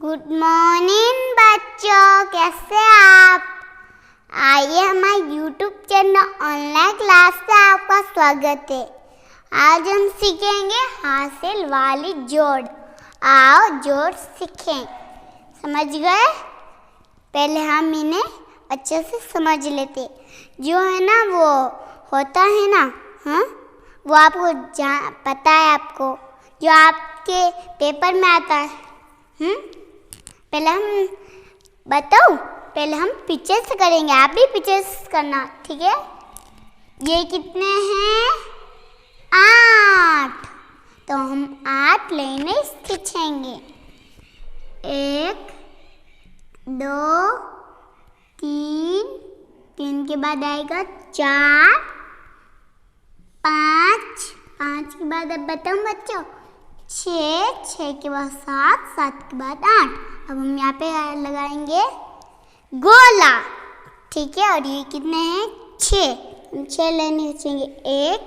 Good morning बच्चों, कैसे आप? आइए हमारे यूट्यूब चैनल ऑनलाइन क्लास से आपका स्वागत है। आज हम सीखेंगे हासिल वाली जोड़। आओ जोड़ सीखें। समझ गए? पहले हम इन्हें अच्छे से समझ लेते। जो है ना वो होता है ना, हाँ, वो आपको पता है आपको, जो आपके पेपर में आता है। पहले हम बताओ, पहले हम पीछे से करेंगे, आप भी पीछे से करना, ठीक है? ये कितने हैं? 8। तो हम 8 लाइनें खींचेंगे। 1 2 3, 3 के बाद आएगा 4 5, 5 के बाद अब बताओ बच्चों 6, 6 के बाद 7, 7 के बाद 8। अब हम यहाँ पे लगाएंगे गोला, ठीक है? और ये कितने हैं? 6। 6 लाइनें खींचेंगे। 1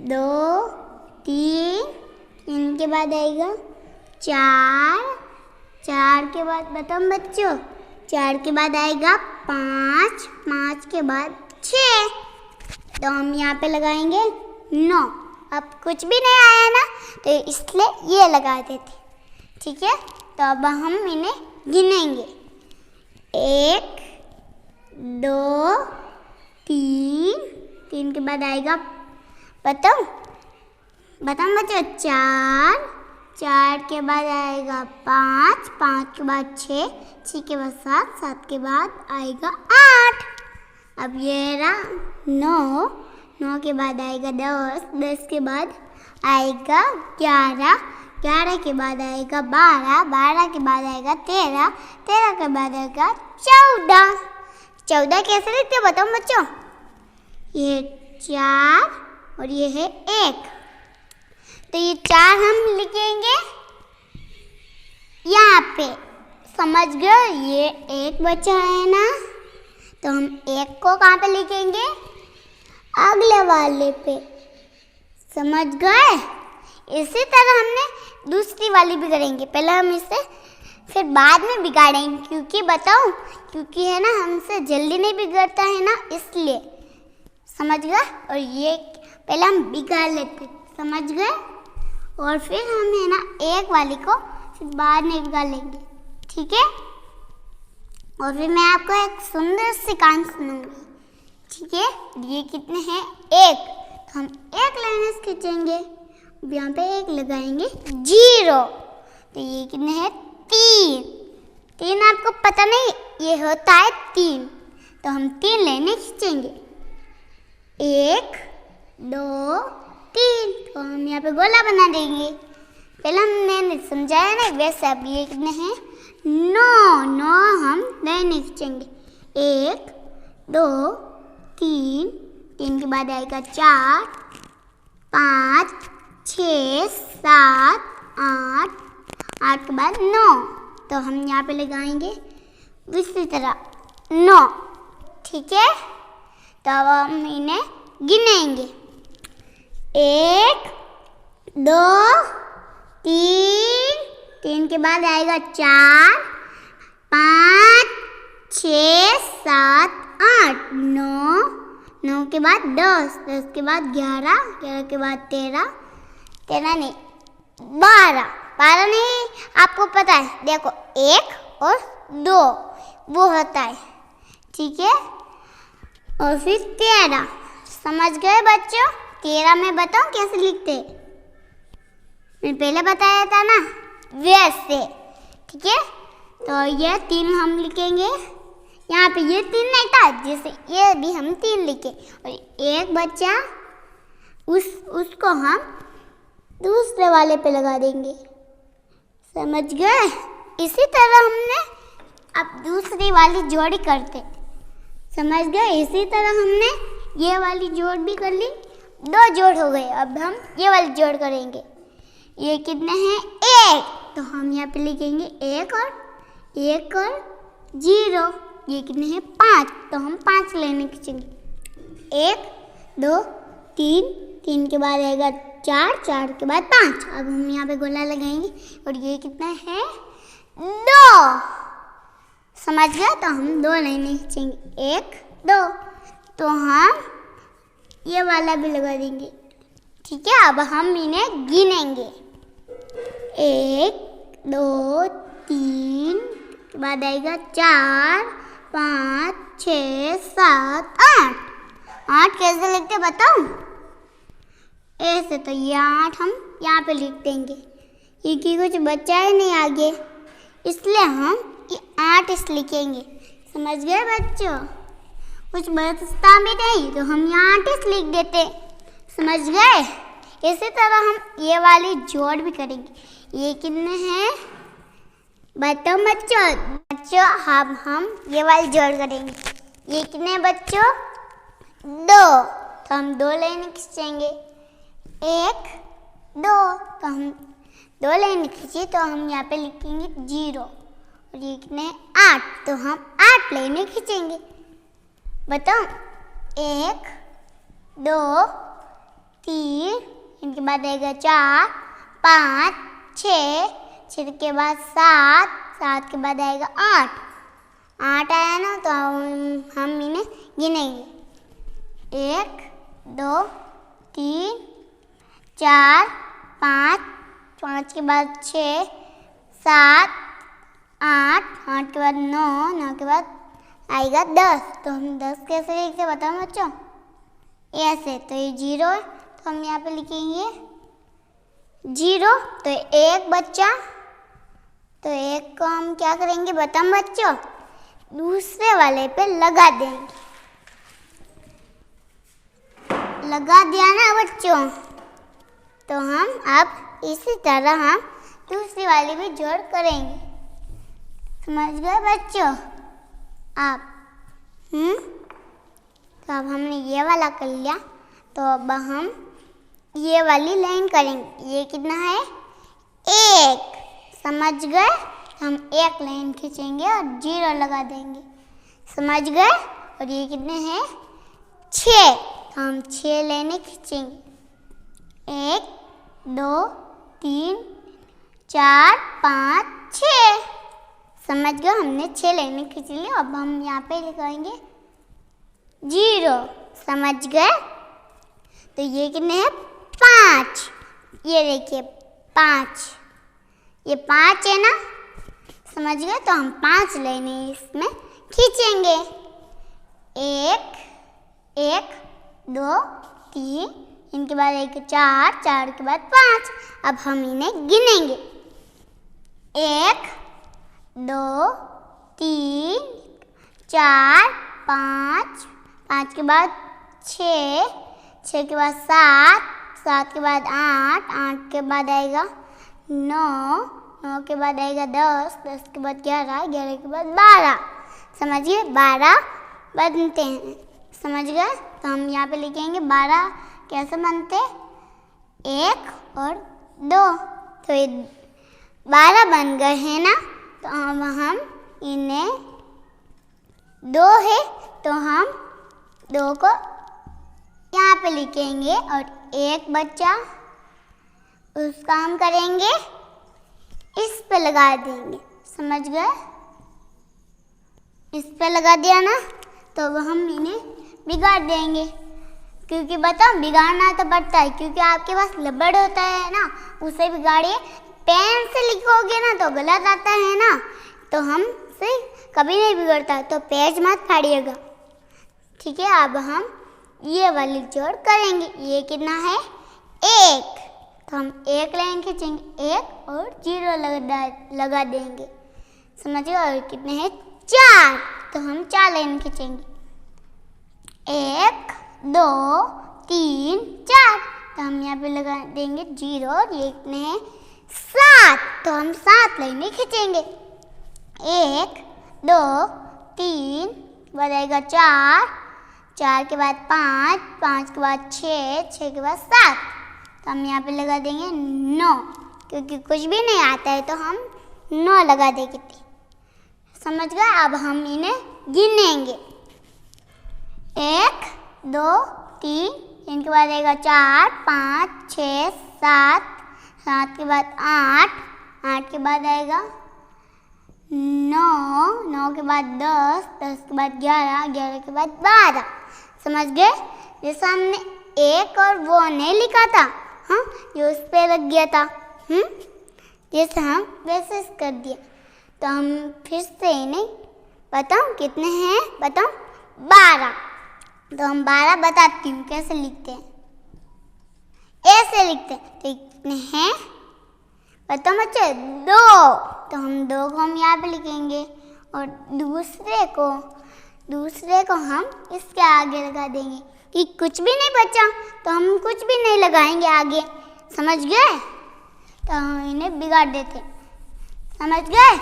2 3, 3 के बाद आएगा 4, 4 के बाद बताओ बच्चों 4 के बाद आएगा 5, 5 के बाद 6। तो हम यहाँ पे लगाएंगे 9। अब कुछ भी नहीं आया ना, तो इसलिए ये लगा देते, ठीक है? तो अब हम इन्हें गिनेंगे। 1 2 3, 3 के बाद आएगा बताओ बच्चों 4, 4 के बाद आएगा 5, 5 के बाद 6, 6 के बाद 7, 7 के बाद आएगा 8। अब ये रहा 9, 9 के बाद आएगा 10, 10 के बाद आएगा 11, 11 के बाद आएगा 12, 12 के बाद आएगा 13, 13 के बाद आएगा 14। 14 कैसे लिखते बताओ बच्चों? ये 4 और ये है 1। तो ये 4 हम लिखेंगे यहाँ पे। समझ गए? ये 1 बचा है ना, तो हम 1 को कहाँ पे लिखेंगे? अगले वाले पे। समझ गए? इसी तरह हमने दूसरी वाली भी करेंगे। पहले हम इसे फिर बाद में बिगाड़ेंगे, क्योंकि बताऊं, क्योंकि है ना हमसे जल्दी नहीं बिगड़ता है ना, इसलिए। समझ गए? और ये पहले हम बिगाड़ लेते, समझ गए? और फिर हम है ना एक वाली को फिर बाद में बिगाड़ लेंगे, ठीक है? और फिर मैं आपको एक सुंदर सी कहानी सुनाऊंगी, ठीक है? ये कितने हैं? 1। तो हम 1 लाइन खींचेंगे, यहाँ पे 1 लगाएंगे 0। तो ये कितने हैं? 3। 3 आपको पता नहीं, ये होता है 3। तो हम 3 लाइनें खींचेंगे। 1 2 3। तो हम यहाँ पे गोला बना देंगे। पहले मैंने समझाया ना, वैसे अब ये कितने हैं? 9। 9 हम लाइनें खींचेंगे। 1 2 3, 3 के बाद आएगा 4 5 6 7 8, 8 के बाद 9। तो हम यहाँ पे लगाएंगे इसी तरह 9, ठीक है? तो अब हम इन्हें गिनेंगे। 1 2 3, 3 के बाद आएगा 4 5 6 7 8 9, 9 के बाद 10, 10 के बाद 11, 11 के बाद 13, 13 नहीं 12, 12 नहीं, आपको पता है, देखो 1 और 2 वो होता है, ठीक है? और फिर 13। समझ गए बच्चों? 13 में बताओ कैसे लिखते? मैं पहले बताया था ना, वैसे, ठीक है? तो ये 3 हम लिखेंगे। यहाँ पे ये 3 नहीं था, जैसे ये भी हम 3 लिखे, और एक बच्चा उसको हम दूसरे वाले पे लगा देंगे। समझ गए? इसी तरह हमने अब दूसरी वाली जोड़ी करते। समझ गए? इसी तरह हमने ये वाली जोड़ भी कर ली, 2 जोड़ हो गए। अब हम ये वाली जोड़ करेंगे। ये कितने हैं? 1। तो हम यहाँ पे लिखेंगे 1 और 0। ये कितने हैं? 5। तो हम 5 लाइनें खींचेंगे। 1 2 3, 3 के बाद आएगा 4, 4 के बाद 5। अब हम यहाँ पे गोला लगाएंगे, और ये कितना है? 2। समझ गए? तो हम 2 लाइनें खींचेंगे, 1 2। तो हम ये वाला भी लगा देंगे। ठीक है, अब हम इन्हें गिनेंगे, 1 2 3, बाद आएगा 4 5 6 7 8। 8 कैसे लिखते बताऊं? ऐसे। तो ये 8 हम यहाँ पे लिख देंगे, क्योंकि कुछ बचा ही नहीं आगे, इसलिए हम ये 8 इस लिखेंगे। समझ गए बच्चों? कुछ बचता भी नहीं तो हम यहाँ 8 इस लिख देते। समझ गए? इसी तरह हम ये वाली जोड़ भी करेंगे। ये कितने हैं बताओ बच्चों? बच्चों हम ये वाली जोड़ करेंगे। ये कितने बच्चों? 2। तो हम 2 लाइन खींचेंगे, 1 2। तो हम 2 लाइन खींचे तो हम यहाँ पे लिखेंगे 0। और ये कितने? 8। तो हम 8 लाइनें खींचेंगे। बताओ, 1 2 3, इनके बाद आएगा 4 5 6, 6 के बाद 7, 7 के बाद आएगा 8। 8 आया ना, तो हम इन्हें गिनेंगे, 1 2 3 4 5, 5 के बाद 6 7 8, 8 के बाद 9, 9 के बाद आएगा 10। तो हम 10 कैसे लिखते बताओ बच्चों? ऐसे। तो ये 0 है, तो हम यहाँ पे लिखेंगे 0। तो 1 बच्चा, तो 1 को हम क्या करेंगे बताओ बच्चों? दूसरे वाले पे लगा देंगे। लगा दिया ना बच्चों? तो हम अब इसी तरह हम दूसरी वाली भी जोड़ करेंगे। समझ गए बच्चों आप? तो अब हमने ये वाला कर लिया, तो अब हम ये वाली लाइन करेंगे। ये कितना है? 1। समझ गए? हम 1 लाइन खींचेंगे और 0 लगा देंगे। समझ गए? और ये कितने हैं? 6। तो हम 6 लाइनें खींचेंगे, 1 2 3 4 5 6। समझ गए? हमने 6 लाइनें खींच ली। अब हम यहाँ पे लिखाएंगे 0। समझ गए? तो ये कितने हैं? 5। ये देखिए 5, ये 5 है ना? समझ गए? तो हम 5 लाइनें इसमें खींचेंगे, 1 1 2 3, इनके बाद एक 4, 4 के बाद 5। अब हम इन्हें गिनेंगे, 1 2 3 4 5, 5 के बाद 6, 6 के बाद 7, 7 के बाद 8, 8 के बाद आएगा 9, 9 के बाद आएगा 10, 10 के बाद 11, 11 के बाद 12। समझिए 12 बनते हैं। समझ गए? तो हम यहाँ पे लिखेंगे 12 कैसे बनते? 1 और 2। तो ये 12 बन गए हैं ना? तो अब हम इन्हें 2 है, तो हम 2 को यहाँ पे लिखेंगे और 1 बच्चा, उसका हम करेंगे इस पे लगा देंगे। समझ गए? इस पे लगा दिया ना, तो अब हम इन्हें बिगाड़ देंगे, क्योंकि बताओ बिगाड़ना तो पड़ता है, क्योंकि आपके पास रबड़ होता है ना, उसे बिगाड़िए। पेन से लिखोगे ना तो गलत आता है ना, तो हम से कभी नहीं बिगड़ता, तो पेज मत फाड़िएगा। ठीक है? अब हम ये वाली जोड़ करेंगे। ये कितना है? 1। तो हम 1 लाइन खींचेंगे, 1 और 0 लगा देंगे। समझिए? और कितने हैं? 4। तो हम 4 लाइन खींचेंगे, 1 2 3 4। तो हम यहाँ पे लगा देंगे 0। और ये कितने हैं? 7। तो हम 7 लाइनें खींचेंगे, 1 2 3, बाद आएगा 4, 4 के बाद 5, 5 के बाद 6, 6 के बाद 7। तो हम यहाँ पे लगा देंगे 9, क्योंकि कुछ भी नहीं आता है तो हम 9 लगा देंगे। समझ गए? अब हम इन्हें गिनेंगे, 1 2 3, इनके बाद आएगा 4 5 6 7, 7 के बाद 8, 8 के बाद आएगा 9, 9 के बाद 10, 10 के बाद 11, 11 के बाद 12। समझ गए? जैसे हमने एक और वो नहीं लिखा था, हाँ, ये उस पे लग गया था, जैसे हम वैसे कर दिया। तो हम फिर से इन्हें बताऊँ कितने हैं, बताऊँ 12। तो हम 12 बताती हूँ कैसे लिखते हैं, ऐसे लिखते हैं। तो कितने हैं बताओ बच्चे? 2। तो हम 2 को हम यहाँ पे लिखेंगे और दूसरे को हम इसके आगे लगा देंगे कि कुछ भी नहीं बचा तो हम कुछ भी नहीं लगाएंगे आगे। समझ गए? तो हम इन्हें बिगाड़ देते। समझ गए?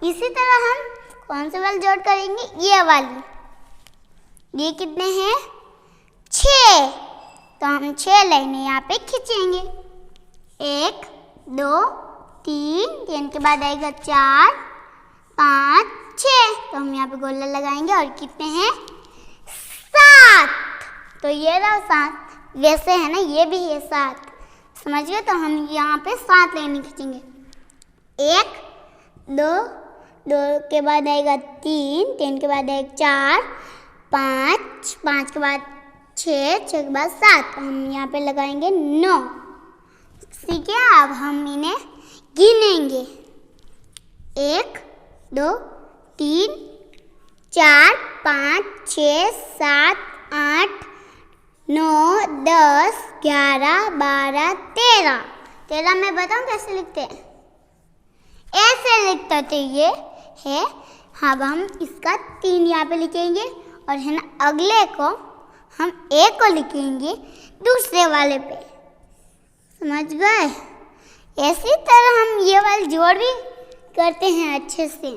इसी तरह हम कौन से वाली जोड़ करेंगे? ये वाली। ये कितने हैं? 6। तो हम 6 लाइनें यहाँ पे खींचेंगे। 1, 2, 3 के बाद आएगा 4, 5, 6। तो हम यहाँ पे गोला लगाएंगे और कितने हैं? 7। तो ये रहा 7। वैसे है ना, ये भी है 7। समझ गए? तो हम यहाँ पे 7 लाइनें खींचेंगे। 1, 2, 2 के बाद आएगा 3, 3 के बाद आएगा 4, 5, 5 के बाद 6, 6 के बाद 7। तो हम यहाँ पे लगाएंगे 9। ठीक है? अब हम इन्हें गिनेंगे। 1, 2, 3, 4, 5, 6, 7, 8, 9, 10, 11, 12, 13। 13 मैं बताऊँ कैसे लिखते हैं? ऐसे लिखते थे। ये है। अब हम इसका 3 यहाँ पे लिखेंगे और है ना, अगले को हम 1 को लिखेंगे दूसरे वाले पे। समझ गए? इसी तरह हम ये वाली जोड़ भी करते हैं अच्छे से।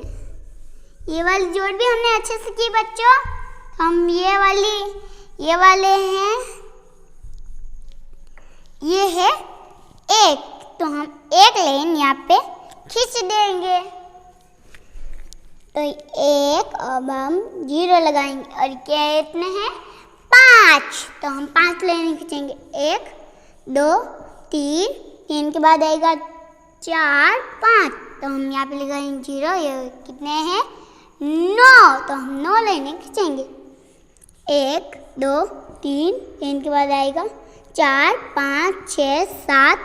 ये वाली जोड़ भी हमने अच्छे से की बच्चों। हम ये वाले हैं, ये है 1। तो हम 1 लाइन यहाँ पे खींच देंगे। तो 1, अब हम 0 लगाएंगे और कितने हैं? 5। तो हम 5 लाइन खींचेंगे। 1, 2, 3 के बाद आएगा 4, 5। तो हम यहाँ पे लगाएंगे 0। ये कितने हैं? 9। तो हम 9 लाइनें खींचेंगे। 1, 2, 3 के बाद आएगा 4, 5, 6, 7,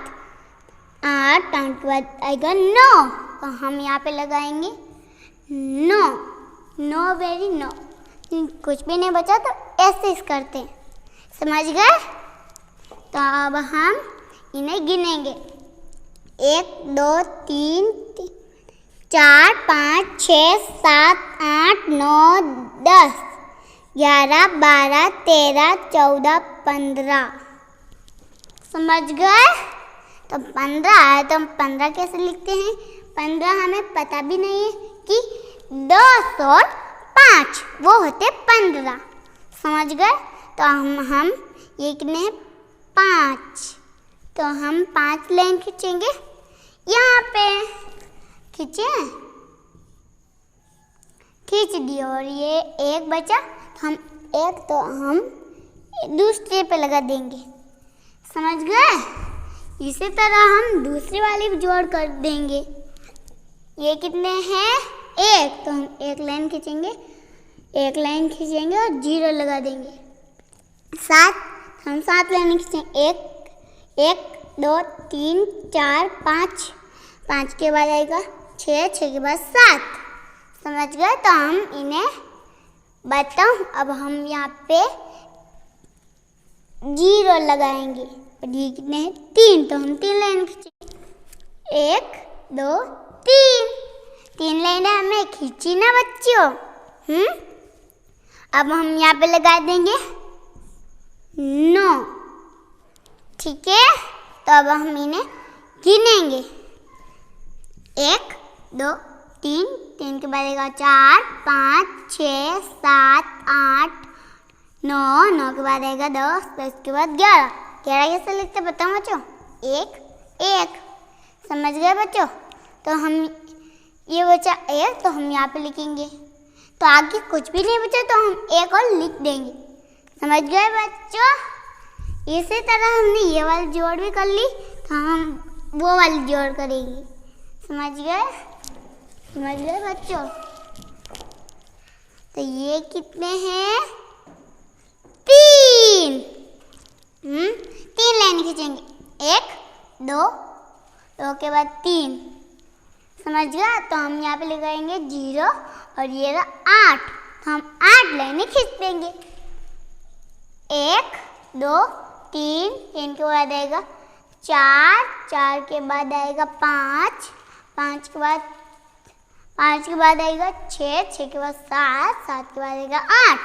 8 के बाद आएगा 9। तो हम यहाँ पे लगाएंगे 9। 9 वेरी 9। कुछ भी नहीं बचा तो ऐसे करते हैं। समझ गए? तो अब हम इन्हें गिनेंगे। 1, 2, 3, 4, 5, 6, 7, 8, 9, 10, 11, 12, 13, 14, 15। समझ गए? तो 15 है तो हम 15 कैसे लिखते हैं? 15 हमें पता भी नहीं है कि 10 और 5 वो होते 15। समझ गए? तो हम ये कितने हैं? 5। तो हम 5 लाइन खींचेंगे। यहाँ पे खींच दिए और ये 1 बचा। तो हम दूसरे पे लगा देंगे। समझ गए? इसी तरह हम दूसरी वाली भी जोड़ कर देंगे। ये कितने हैं? 1। तो हम 1 लाइन खींचेंगे, और 0 लगा देंगे। 7। हम 7 लाइन खींचेंगे। 1, 2, 3, 4, 5 के बाद आएगा 6, 6 के बाद 7। समझ गए? तो हम इन्हें बताऊँ, अब हम यहाँ पे 0 लगाएंगे। और ये कितने हैं? 3। तो हम 3 लाइन खींचेंगे। 1, 2, 3 लाइनें हमें खींची ना बच्चों। अब हम यहाँ पे लगा देंगे 9। ठीक है? तो अब हम इन्हें गिनेंगे। 1, 2, 3 के बाद आएगा 4, 5, 6, 7, 8, 9 के बाद आएगा 10, 10 के बाद 11 कैसे लिखते बताओ बच्चों? 1। समझ गए बच्चों? तो हम ये बचा 1, तो हम यहाँ पे लिखेंगे। तो आगे कुछ भी नहीं बचा तो हम 1 और लिख देंगे। समझ गए बच्चों? इसी तरह हमने ये वाली जोड़ भी कर ली, तो हम वो वाली जोड़ करेंगे। समझ गए? समझ गए बच्चों? तो ये कितने हैं? 3। 3 लाइन खींचेंगे, 1 2 2 के बाद 3। समझ गया? तो हम यहाँ पे लगाएंगे 0 और ये रहा 8, तो हम 8 लाइनें खींच देंगे। 1 2 3, 3 के बाद आएगा 4, 4 के बाद आएगा 5, 5 के बाद आएगा 6, 6 के बाद 7, 7 के बाद आएगा 8।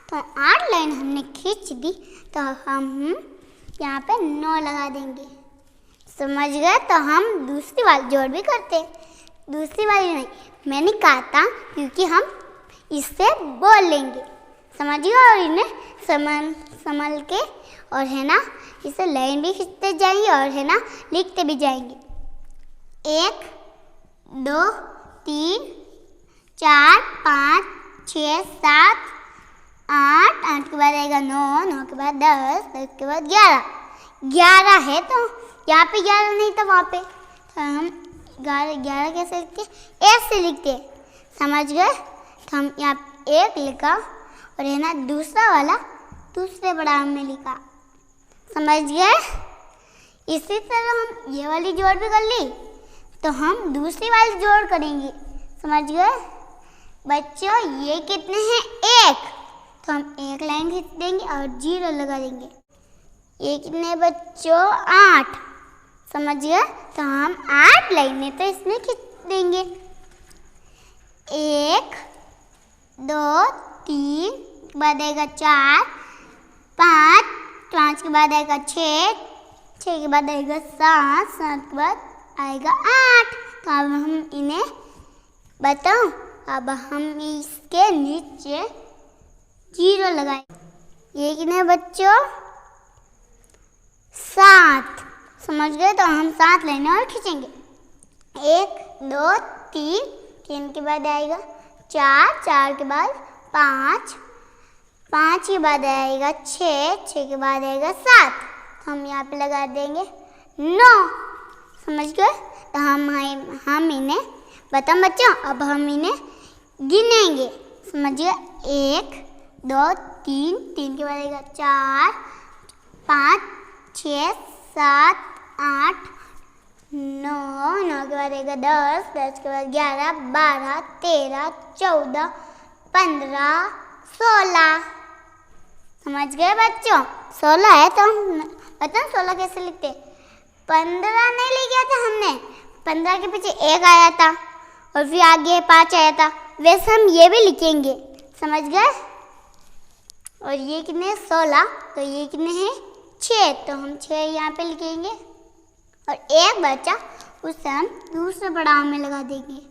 तो 8 लाइन हमने खींच दी, तो हम यहाँ पे 9 लगा देंगे। समझ गए? तो हम दूसरी वाली जोड़ भी करते। दूसरी वाली नहीं, मैंने कहा था क्योंकि हम इससे बोल लेंगे। समझ गए? और इन्हें संभल के और है ना इसे लाइन भी खींचते जाएंगे और है ना लिखते भी जाएंगे। 1 2 3 4 5 6 7 8, 8 के बाद आएगा 9, 9 के बाद 10, 10 के बाद 11। 11 है तो यहाँ पे 11 नहीं था वहाँ पे, तो हम 11 कैसे लिखते? ऐसे लिखते। समझ गए? तो हम यहाँ 1 लिखा और है ना दूसरा वाला दूसरे पड़ाव में लिखा। समझ गए? इसी तरह हम ये वाली जोड़ भी कर ली, तो हम दूसरी वाली जोड़ करेंगे। समझ गए बच्चों? ये कितने हैं? 1, तो हम 1 लाइन खींच देंगे और 0 लगा देंगे। ये कितने बच्चों? 8। समझ गए? तो हम 8 लाइनें तो इसमें खींच देंगे। 1 2 3 के बाद आएगा 4 5, 5 के बाद आएगा 6, 6 के बाद आएगा 7, 7 के बाद आएगा 8। तो अब हम इन्हें बताओ, अब हम इसके नीचे 0 लगाए। ये कितने बच्चों? 7। समझ गए? तो हम 7 लाइनें और खींचेंगे। 1 2 3, 3 के बाद आएगा 4, 4 के बाद 5, 5 के बाद आएगा 6, 6 के बाद आएगा 7। तो हम यहाँ पे लगा देंगे 9। समझ गए? तो हम इन्हें बताओ बच्चों, अब हम इन्हें गिनेंगे। समझिए? 1 2 3, 3 के बाद आएगा 4 5 6 7 8 9, 9 के बाद आएगा 10, 10 के बाद 11 12 13 14 15 16। समझ गए बच्चों? 16 है तो हम बताओ 16 कैसे लिखते? 15 नहीं लिखा था हमने, 15 के पीछे 1 आया था और फिर आगे 5 आया था, वैसे हम ये भी लिखेंगे। समझ गए? और ये कितने? 16। तो ये कितने हैं? 6। तो हम 6 यहाँ पे लिखेंगे और 1 बचा, उससे हम दूसरे पड़ाव में लगा देंगे।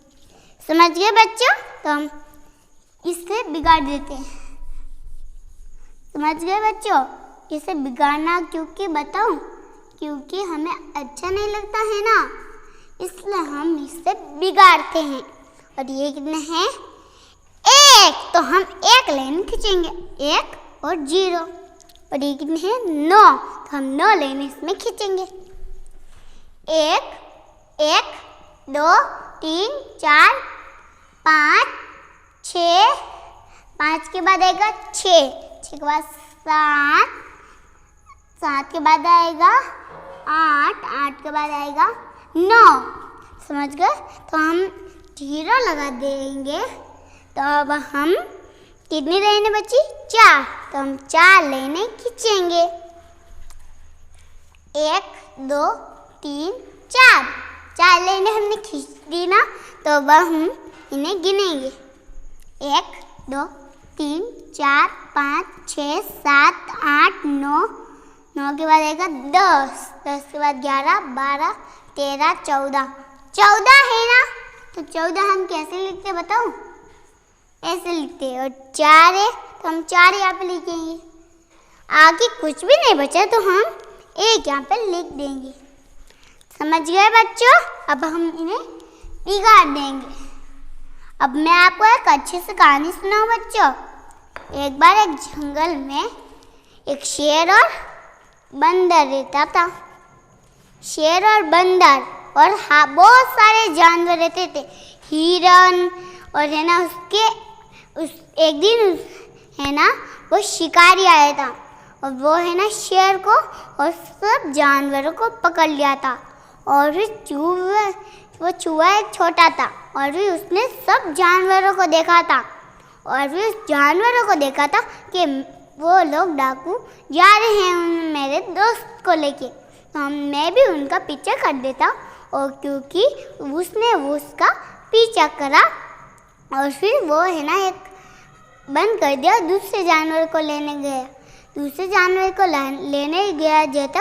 समझ गए बच्चों? तो हम इससे बिगाड़ देते हैं। समझ गए बच्चों? इसे बिगाड़ना क्योंकि बताऊं, क्योंकि हमें अच्छा नहीं लगता है ना, इसलिए हम इसे बिगाड़ते हैं। और ये कितने हैं? 1। तो हम 1 लाइन खींचेंगे, 1 और 0। और ये कितने हैं? 9। तो हम 9 लाइन इसमें खींचेंगे। 1 1 2 3 4 5 6, 5 के बाद आएगा 6, 6 के बाद 7, 7 के बाद आएगा 8, 8 के बाद आएगा 9। समझ गए? तो हम 0 लगा देंगे। तो अब हम कितनी लाइनें बची? 4। तो हम 4 लाइनें खींचेंगे। 1 2 3 4, 4 लाइनें हमने खींच दी ना, तो अब हम इन्हें गिनेंगे। 1 2 3 4 5 6 7 8 9, 9 के बाद आएगा 10, 10 के बाद 11 12 13 14, 14 है ना, तो 14 हम कैसे लिखते बताओ? ऐसे लिखते हैं। और 4 है तो हम 4 यहाँ पे लिखेंगे। आगे कुछ भी नहीं बचा तो हम 1 यहाँ पे लिख देंगे। समझ गए बच्चों? अब हम इन्हें बिगाड़ देंगे। अब मैं आपको एक अच्छी सी कहानी सुनाऊं बच्चों। एक बार एक जंगल में एक शेर और बंदर रहता था। शेर और बंदर और हाँ बहुत सारे जानवर रहते थे, हिरन और है ना एक दिन है ना वो शिकारी आया था और वो है ना शेर को और सब जानवरों को पकड़ लिया था। और फिर चूहा एक छोटा था और फिर उसने सब जानवरों को देखा था और फिर उस जानवरों को देखा था कि वो लोग डाकू जा रहे हैं मेरे दोस्त को लेके, तो मैं भी उनका पीछा कर देता। और क्योंकि उसने उसका पीछा करा और फिर वो है ना एक बंद कर दिया, दूसरे जानवर को लेने गया। दूसरे जानवर को लेने गया जब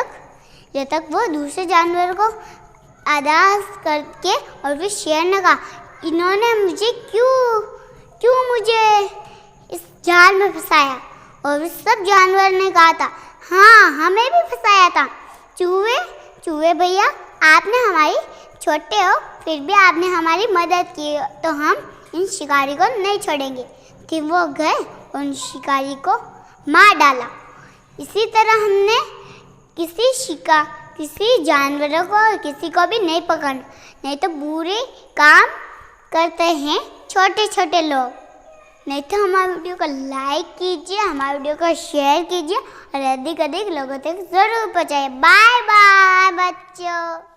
तक वो दूसरे जानवर को आदास करके और फिर शेर ने कहा, इन्होंने मुझे क्यों मुझे इस जाल में फंसाया। और सब जानवर ने कहा था, हाँ हमें भी फंसाया था चूहे भैया, आपने हमारी छोटे हो फिर भी आपने हमारी मदद की, तो हम इन शिकारी को नहीं छोड़ेंगे। फिर वो गए और उन शिकारी को मार डाला। इसी तरह हमने किसी जानवरों को और किसी को भी नहीं पकड़ना, नहीं तो बुरे काम करते हैं छोटे छोटे लोग। नहीं तो हमारे वीडियो को लाइक कीजिए, हमारे वीडियो को शेयर कीजिए और अधिक लोगों तक जरूर पहुँचाइए। बाय बाय बच्चों।